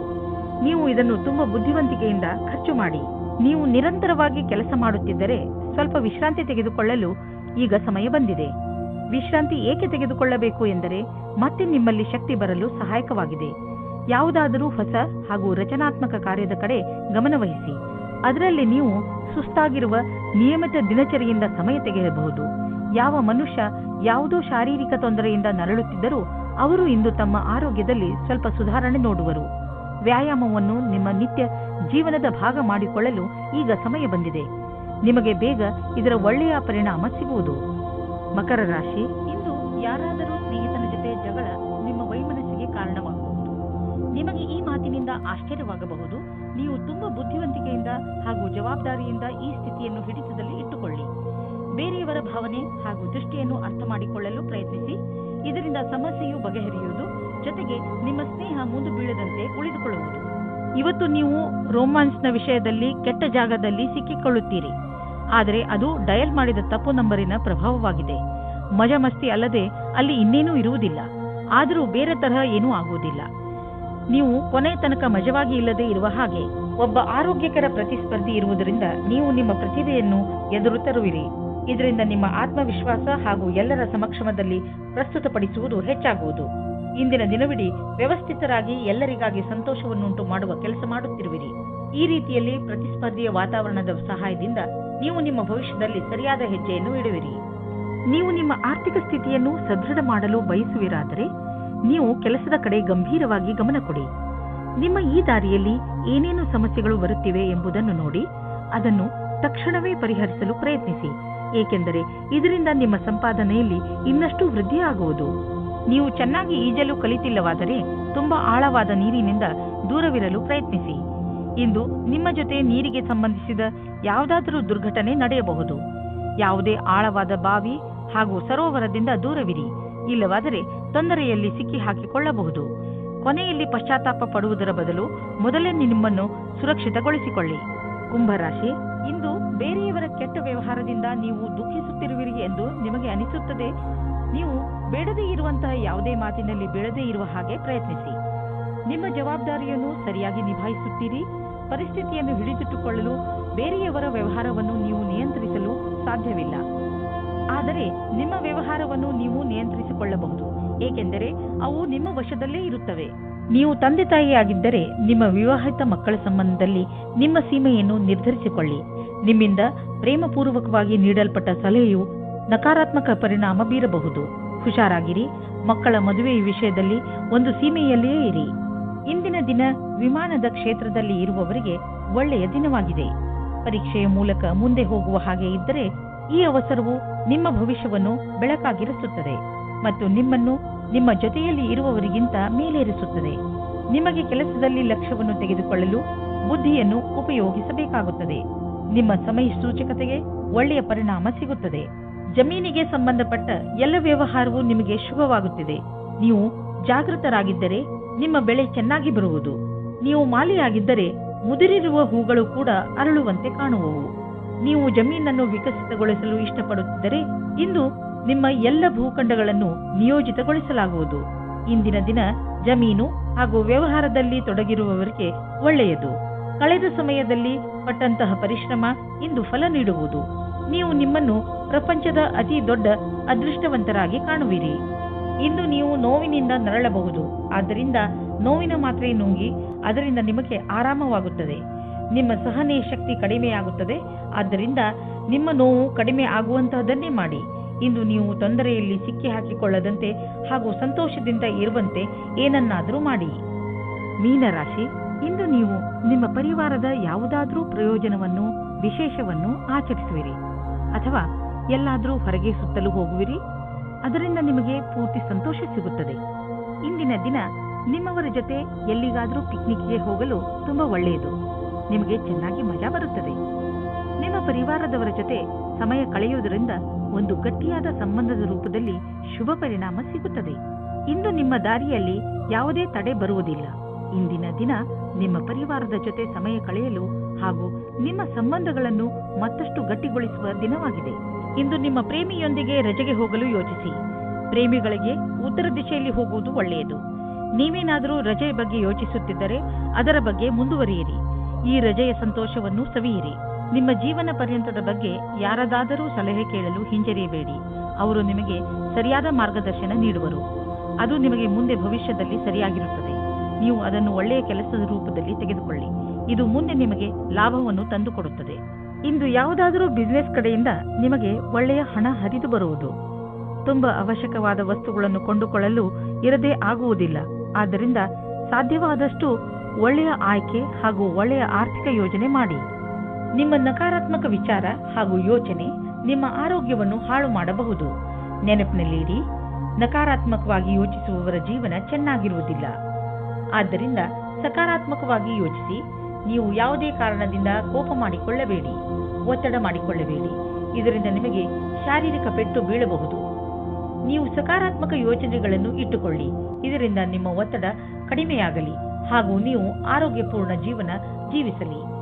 ನೀವು ಇದನ್ನು ತುಂಬಾ ಬುದ್ಧಿವಂತಿಕೆಯಿಂದ ಖರ್ಚು ಮಾಡಿ. ನೀವು ನಿರಂತರವಾಗಿ ಕೆಲಸ ಮಾಡುತ್ತಿದ್ದರೆ ಸ್ವಲ್ಪ ವಿಶ್ರಾಂತಿ ತೆಗೆದುಕೊಳ್ಳಲು ಈಗ ಸಮಯ ಬಂದಿದೆ. ವಿಶ್ರಾಂತಿ ಏಕೆ ತೆಗೆದುಕೊಳ್ಳಬೇಕು ಎಂದರೆ ಮತ್ತೆ ನಿಮ್ಮಲ್ಲಿ ಶಕ್ತಿ ಬರಲು ಸಹಾಯಕವಾಗಿದೆ. ಯಾವುದಾದರೂ ಹೊಸ ಹಾಗೂ ರಚನಾತ್ಮಕ ಕಾರ್ಯದ ಕಡೆ ಗಮನವಹಿಸಿ. ಅದರಲ್ಲಿ ನೀವು ಸುಸ್ತಾಗಿರುವ ನಿಯಮಿತ ದಿನಚರಿಯಿಂದ ಸಮಯ ತೆಗೆಯಬಹುದು. ಯಾವ ಮನುಷ್ಯ ಯಾವುದೋ ಶಾರೀರಿಕ ತೊಂದರೆಯಿಂದ ನರಳುತ್ತಿದ್ದರೂ ಅವರು ಇಂದು ತಮ್ಮ ಆರೋಗ್ಯದಲ್ಲಿ ಸ್ವಲ್ಪ ಸುಧಾರಣೆ ನೋಡುವರು. ವ್ಯಾಯಾಮವನ್ನು ನಿಮ್ಮ ನಿತ್ಯ ಜೀವನದ ಭಾಗ ಮಾಡಿಕೊಳ್ಳಲು ಈಗ ಸಮಯ ಬಂದಿದೆ. ನಿಮಗೆ ಬೇಗ ಇದರ ಒಳ್ಳೆಯ ಪರಿಣಾಮ ಸಿಗುವುದು. ಮಕರ ರಾಶಿ, ಇಂದು ಯಾರಾದರೂ ಸ್ನೇಹಿತನ ಜೊತೆ ಜಗಳ ನಿಮ್ಮ ವೈಮನಸ್ಸಿಗೆ ಕಾರಣವಾಗಬಹುದು. ನಿಮಗೆ ಈ ಮಾತಿನಿಂದ ಆಶ್ಚರ್ಯವಾಗಬಹುದು, ನೀವು ತುಂಬಾ ಬುದ್ಧಿವಂತಿಕೆಯಿಂದ ಹಾಗೂ ಜವಾಬ್ದಾರಿಯಿಂದ ಈ ಸ್ಥಿತಿಯನ್ನು ಹಿಡಿತದಲ್ಲಿ ಇಟ್ಟುಕೊಳ್ಳಿ. ಬೇರೆಯವರ ಭಾವನೆ ಹಾಗೂ ದೃಷ್ಟಿಯನ್ನು ಅರ್ಥ ಮಾಡಿಕೊಳ್ಳಲು ಪ್ರಯತ್ನಿಸಿ. ಇದರಿಂದ ಸಮಸ್ಯೆಯು ಬಗೆಹರಿಯುವುದು, ಜೊತೆಗೆ ನಿಮ್ಮ ಸ್ನೇಹ ಮುಂದೆ ಬೀಳದಂತೆ ಉಳಿದುಕೊಳ್ಳುವುದು. ಇವತ್ತು ನೀವು ರೋಮಾನ್ಸ್ನ ವಿಷಯದಲ್ಲಿ ಕೆಟ್ಟ ಜಾಗದಲ್ಲಿ ಸಿಕ್ಕಿಕೊಳ್ಳುತ್ತೀರಿ. ಆದರೆ ಅದು ಡಯಲ್ ಮಾಡಿದ ತಪ್ಪು ನಂಬರಿನ ಪ್ರಭಾವವಾಗಿದೆ. ಮಜಾ ಮಸ್ತಿ ಅಲ್ಲದೆ ಅಲ್ಲಿ ಇನ್ನೇನೂ ಇರುವುದಿಲ್ಲ. ಆದರೂ ಬೇರೆ ತರಹ ಏನೂ ಆಗುವುದಿಲ್ಲ. ನೀವು ಕೊನೆ ತನಕ ಮಜವಾಗಿ ಇಲ್ಲದೆ ಇರುವ ಹಾಗೆ. ಒಬ್ಬ ಆರೋಗ್ಯಕರ ಪ್ರತಿಸ್ಪರ್ಧಿ ಇರುವುದರಿಂದ ನೀವು ನಿಮ್ಮ ಪ್ರತಿಭೆಯನ್ನು ಎದುರು ತರುವಿರಿ. ಇದರಿಂದ ನಿಮ್ಮ ಆತ್ಮವಿಶ್ವಾಸ ಹಾಗೂ ಎಲ್ಲರ ಸಮಕ್ಷಮದಲ್ಲಿ ಪ್ರಸ್ತುತಪಡಿಸುವುದು ಹೆಚ್ಚಾಗುವುದು. ಇಂದಿನ ದಿನವಿಡೀ ವ್ಯವಸ್ಥಿತರಾಗಿ ಎಲ್ಲರಿಗಾಗಿ ಸಂತೋಷವನ್ನುಂಟು ಮಾಡುವ ಕೆಲಸ ಮಾಡುತ್ತಿರುವಿರಿ. ಈ ರೀತಿಯಲ್ಲಿ ಪ್ರತಿಸ್ಪರ್ಧಿಯ ವಾತಾವರಣದ ಸಹಾಯದಿಂದ ನೀವು ನಿಮ್ಮ ಭವಿಷ್ಯದಲ್ಲಿ ಸರಿಯಾದ ಹೆಜ್ಜೆಯನ್ನು ಇಡುವಿರಿ. ನೀವು ನಿಮ್ಮ ಆರ್ಥಿಕ ಸ್ಥಿತಿಯನ್ನು ಸದೃಢ ಮಾಡಲು ಬಯಸುವಿರಾದರೆ ನೀವು ಕೆಲಸದ ಕಡೆ ಗಂಭೀರವಾಗಿ ಗಮನ ಕೊಡಿ. ನಿಮ್ಮ ಈ ದಾರಿಯಲ್ಲಿ ಏನೇನು ಸಮಸ್ಯೆಗಳು ಬರುತ್ತಿವೆ ಎಂಬುದನ್ನು ನೋಡಿ ಅದನ್ನು ತಕ್ಷಣವೇ ಪರಿಹರಿಸಲು ಪ್ರಯತ್ನಿಸಿ. ಏಕೆಂದರೆ ಇದರಿಂದ ನಿಮ್ಮ ಸಂಪಾದನೆಯಲ್ಲಿ ಇನ್ನಷ್ಟು ವೃದ್ಧಿಯಾಗುವುದು. ನೀವು ಚೆನ್ನಾಗಿ ಈಜಲು ಕಲಿತಿಲ್ಲವಾದರೆ ತುಂಬಾ ಆಳವಾದ ನೀರಿನಿಂದ ದೂರವಿರಲು ಪ್ರಯತ್ನಿಸಿ. ಇಂದು ನಿಮ್ಮ ಜೊತೆ ನೀರಿಗೆ ಸಂಬಂಧಿಸಿದ ಯಾವುದಾದರೂ ದುರ್ಘಟನೆ ನಡೆಯಬಹುದು. ಯಾವುದೇ ಆಳವಾದ ಬಾವಿ ಹಾಗೂ ಸರೋವರದಿಂದ ದೂರವಿರಿ. ಇಲ್ಲವಾದರೆ ತೊಂದರೆಯಲ್ಲಿ ಸಿಕ್ಕಿ ಹಾಕಿಕೊಳ್ಳಬಹುದು. ಕೊನೆಯಲ್ಲಿ ಪಶ್ಚಾತ್ತಾಪ ಪಡುವುದರ ಬದಲು ಮೊದಲೇ ನಿಮ್ಮನ್ನು ಸುರಕ್ಷಿತಗೊಳಿಸಿಕೊಳ್ಳಿ. ಕುಂಭರಾಶಿ, ಇಂದು ಬೇರೆಯವರ ಕೆಟ್ಟ ವ್ಯವಹಾರದಿಂದ ನೀವು ದುಃಖಿಸುತ್ತಿರುವಿರಿ ಎಂದು ನಿಮಗೆ ಅನಿಸುತ್ತದೆ. ನೀವು ಬೇಡದೇ ಇರುವಂತಹ ಯಾವುದೇ ಮಾತಿನಲ್ಲಿ ಬೀಳದೇ ಇರುವ ಹಾಗೆ ಪ್ರಯತ್ನಿಸಿ. ನಿಮ್ಮ ಜವಾಬ್ದಾರಿಯನ್ನು ಸರಿಯಾಗಿ ನಿಭಾಯಿಸುತ್ತೀರಿ. ಪರಿಸ್ಥಿತಿಯನ್ನು ಹಿಡಿದಿಟ್ಟುಕೊಳ್ಳಲು ಬೇರೆಯವರ ವ್ಯವಹಾರವನ್ನು ನೀವು ನಿಯಂತ್ರಿಸಲು ಸಾಧ್ಯವಿಲ್ಲ. ಆದರೆ ನಿಮ್ಮ ವ್ಯವಹಾರವನ್ನು ನೀವು ನಿಯಂತ್ರಿಸಿಕೊಳ್ಳಬಹುದು, ಏಕೆಂದರೆ ಅವು ನಿಮ್ಮ ವಶದಲ್ಲೇ ಇರುತ್ತವೆ. ನೀವು ತಂದೆ ತಾಯಿಯಾಗಿದ್ದರೆ ನಿಮ್ಮ ವಿವಾಹಿತ ಮಕ್ಕಳ ಸಂಬಂಧದಲ್ಲಿ ನಿಮ್ಮ ಸೀಮೆಯನ್ನು ನಿರ್ಧರಿಸಿಕೊಳ್ಳಿ. ನಿಮ್ಮಿಂದ ಪ್ರೇಮಪೂರ್ವಕವಾಗಿ ನೀಡಲ್ಪಟ್ಟ ಸಲಹೆಯು ನಕಾರಾತ್ಮಕ ಪರಿಣಾಮ ಬೀರಬಹುದು. ಹುಷಾರಾಗಿರಿ. ಮಕ್ಕಳ ಮದುವೆಯ ವಿಷಯದಲ್ಲಿ ಒಂದು ಸೀಮೆಯಲ್ಲಿಯೇ ಇರಿ. ಇಂದಿನ ದಿನ ವಿಮಾನದ ಕ್ಷೇತ್ರದಲ್ಲಿ ಇರುವವರಿಗೆ ಒಳ್ಳೆಯ ದಿನವಾಗಿದೆ. ಪರೀಕ್ಷೆಯ ಮೂಲಕ ಮುಂದೆ ಹೋಗುವ ಹಾಗೆ ಇದ್ದರೆ ಈ ಅವಸರವು ನಿಮ್ಮ ಭವಿಷ್ಯವನ್ನು ಬೆಳಕಾಗಿರಿಸುತ್ತದೆ ಮತ್ತು ನಿಮ್ಮನ್ನು ನಿಮ್ಮ ಜೊತೆಯಲ್ಲಿ ಇರುವವರಿಗಿಂತ ಮೇಲೇರಿಸುತ್ತದೆ. ನಿಮಗೆ ಕೆಲಸದಲ್ಲಿ ಲಕ್ಷ್ಯವನ್ನು ತೆಗೆದುಕೊಳ್ಳಲು ಬುದ್ಧಿಯನ್ನು ಉಪಯೋಗಿಸಬೇಕಾಗುತ್ತದೆ. ನಿಮ್ಮ ಸಮಯ ಸೂಚಕತೆಗೆ ಒಳ್ಳೆಯ ಪರಿಣಾಮ ಸಿಗುತ್ತದೆ. ಜಮೀನಿಗೆ ಸಂಬಂಧಪಟ್ಟ ಎಲ್ಲ ವ್ಯವಹಾರವೂ ನಿಮಗೆ ಶುಭವಾಗುತ್ತಿದೆ. ನೀವು ಜಾಗೃತರಾಗಿದ್ದರೆ ನಿಮ್ಮ ಬೆಳೆ ಚೆನ್ನಾಗಿ ಬರುವುದು. ನೀವು ಮಾಲಿಯಾಗಿದ್ದರೆ ಮುದುರಿರುವ ಹೂಗಳು ಕೂಡ ಅರಳುವಂತೆ ಕಾಣುವವು. ನೀವು ಜಮೀನನ್ನು ವಿಕಸಿತಗೊಳಿಸಲು ಇಷ್ಟಪಡುತ್ತಿದ್ದರೆ ಇಂದು ನಿಮ್ಮ ಎಲ್ಲ ಭೂಖಂಡಗಳನ್ನು ನಿಯೋಜಿತಗೊಳಿಸಲಾಗುವುದು. ಇಂದಿನ ದಿನ ಜಮೀನು ಹಾಗೂ ವ್ಯವಹಾರದಲ್ಲಿ ತೊಡಗಿರುವವರಿಗೆ ಒಳ್ಳೆಯದು. ಕಳೆದ ಸಮಯದಲ್ಲಿ ಪಟ್ಟಂತಹ ಪರಿಶ್ರಮ ಇಂದು ಫಲ ನೀಡುವುದು. ನೀವು ನಿಮ್ಮನ್ನು ಪ್ರಪಂಚದ ಅತಿ ದೊಡ್ಡ ಅದೃಷ್ಟವಂತರಾಗಿ ಕಾಣುವಿರಿ. ಇಂದು ನೀವು ನೋವಿನಿಂದ ನರಳಬಹುದು. ಆದ್ದರಿಂದ ನೋವಿನ ಮಾತ್ರೆ ನುಂಗಿ ಅದರಿಂದ ನಿಮಗೆ ಆರಾಮವಾಗುತ್ತದೆ. ನಿಮ್ಮ ಸಹನೆ ಶಕ್ತಿ ಕಡಿಮೆಯಾಗುತ್ತದೆ. ಆದ್ದರಿಂದ ನಿಮ್ಮ ನೋವು ಕಡಿಮೆ ಆಗುವಂತಹದನ್ನೇ ಮಾಡಿ. ಇಂದು ನೀವು ತೊಂದರೆಯಲ್ಲಿ ಸಿಕ್ಕಿ ಹಾಕಿಕೊಳ್ಳದಂತೆ ಹಾಗೂ ಸಂತೋಷದಿಂದ ಇರುವಂತೆ ಏನನ್ನಾದರೂ ಮಾಡಿ. ಮೀನರಾಶಿ, ಇಂದು ನೀವು ನಿಮ್ಮ ಪರಿವಾರದ ಯಾವುದಾದ್ರೂ ಪ್ರಯೋಜನವನ್ನು ವಿಶೇಷವನ್ನು ಆಚರಿಸುವಿರಿ ಅಥವಾ ಎಲ್ಲಾದರೂ ಹೊರಗೆ ಸುತ್ತಲೂ ಹೋಗುವಿರಿ. ಅದರಿಂದ ನಿಮಗೆ ಪೂರ್ತಿ ಸಂತೋಷ ಸಿಗುತ್ತದೆ. ಇಂದಿನ ದಿನ ನಿಮ್ಮವರ ಜೊತೆ ಎಲ್ಲಿಗಾದರೂ ಪಿಕ್ನಿಕ್ಗೆ ಹೋಗಲು ತುಂಬಾ ಒಳ್ಳೆಯದು. ನಿಮಗೆ ಚೆನ್ನಾಗಿ ಮಜಾ ಬರುತ್ತದೆ. ನಿಮ್ಮ ಪರಿವಾರದವರ ಜೊತೆ ಸಮಯ ಕಳೆಯುವುದರಿಂದ ಒಂದು ಗಟ್ಟಿಯಾದ ಸಂಬಂಧದ ರೂಪದಲ್ಲಿ ಶುಭ ಪರಿಣಾಮ ಸಿಗುತ್ತದೆ. ಇಂದು ನಿಮ್ಮ ದಾರಿಯಲ್ಲಿ ಯಾವುದೇ ತಡೆ ಬರುವುದಿಲ್ಲ. ಇಂದಿನ ದಿನ ನಿಮ್ಮ ಪರಿವಾರದ ಜೊತೆ ಸಮಯ ಕಳೆಯಲು ಹಾಗೂ ನಿಮ್ಮ ಸಂಬಂಧಗಳನ್ನು ಮತ್ತಷ್ಟು ಗಟ್ಟಿಗೊಳಿಸುವ ದಿನವಾಗಿದೆ. ಇಂದು ನಿಮ್ಮ ಪ್ರೇಮಿಯೊಂದಿಗೆ ರಜೆಗೆ ಹೋಗಲು ಯೋಚಿಸಿ. ಪ್ರೇಮಿಗಳಿಗೆ ಉತ್ತರ ದಿಶೆಯಲ್ಲಿ ಹೋಗುವುದು ಒಳ್ಳೆಯದು. ನೀವೇನಾದರೂ ರಜೆಯ ಬಗ್ಗೆ ಯೋಚಿಸುತ್ತಿದ್ದರೆ ಅದರ ಬಗ್ಗೆ ಮುಂದುವರಿಯಿರಿ. ಈ ರಜೆಯ ಸಂತೋಷವನ್ನು ಸವಿಯಿರಿ. ನಿಮ್ಮ ಜೀವನ ಪರ್ಯಂತದ ಬಗ್ಗೆ ಯಾರದಾದರೂ ಸಲಹೆ ಕೇಳಲು ಹಿಂಜರಿಯಬೇಡಿ. ಅವರು ನಿಮಗೆ ಸರಿಯಾದ ಮಾರ್ಗದರ್ಶನ ನೀಡುವರು. ಅದು ನಿಮಗೆ ಮುಂದೆ ಭವಿಷ್ಯದಲ್ಲಿ ಸರಿಯಾಗಿರುತ್ತದೆ. ನೀವು ಅದನ್ನು ಒಳ್ಳೆಯ ಕೆಲಸದ ರೂಪದಲ್ಲಿ ತೆಗೆದುಕೊಳ್ಳಿ. ಇದು ಮುಂದೆ ನಿಮಗೆ ಲಾಭವನ್ನು ತಂದುಕೊಡುತ್ತದೆ. ಇಂದು ಯಾವುದಾದರೂ ಬಿಸಿನೆಸ್ ಕಡೆಯಿಂದ ನಿಮಗೆ ಒಳ್ಳೆಯ ಹಣ ಹರಿದು ಬರುವುದು. ತುಂಬಾ ಅವಶ್ಯಕವಾದ ವಸ್ತುಗಳನ್ನು ಕೊಂಡುಕೊಳ್ಳಲು ಇರದೇ ಆಗುವುದಿಲ್ಲ. ಆದ್ದರಿಂದ ಸಾಧ್ಯವಾದಷ್ಟು ಒಳ್ಳೆಯ ಆಯ್ಕೆ ಹಾಗೂ ಒಳ್ಳೆಯ ಆರ್ಥಿಕ ಯೋಜನೆ ಮಾಡಿ. ನಿಮ್ಮ ನಕಾರಾತ್ಮಕ ವಿಚಾರ ಹಾಗೂ ಯೋಚನೆ ನಿಮ್ಮ ಆರೋಗ್ಯವನ್ನು ಹಾಳು ಮಾಡಬಹುದು. ನೆನಪಿನಲ್ಲಿಡಿ, ನಕಾರಾತ್ಮಕವಾಗಿ ಯೋಚಿಸುವವರ ಜೀವನ ಚೆನ್ನಾಗಿರುವುದಿಲ್ಲ. ಆದ್ದರಿಂದ ಸಕಾರಾತ್ಮಕವಾಗಿ ಯೋಚಿಸಿ. ನೀವು ಯಾವುದೇ ಕಾರಣದಿಂದ ಕೋಪ ಮಾಡಿಕೊಳ್ಳಬೇಡಿ, ಒತ್ತಡ ಮಾಡಿಕೊಳ್ಳಬೇಡಿ. ಇದರಿಂದ ನಿಮಗೆ ಶಾರೀರಿಕ ಪೆಟ್ಟು ಬೀಳಬಹುದು. ನೀವು ಸಕಾರಾತ್ಮಕ ಯೋಚನೆಗಳನ್ನು ಇಟ್ಟುಕೊಳ್ಳಿ. ಇದರಿಂದ ನಿಮ್ಮ ಒತ್ತಡ ಕಡಿಮೆಯಾಗಲಿ ಹಾಗೂ ನೀವು ಆರೋಗ್ಯಪೂರ್ಣ ಜೀವನ ಜೀವಿಸಲಿ.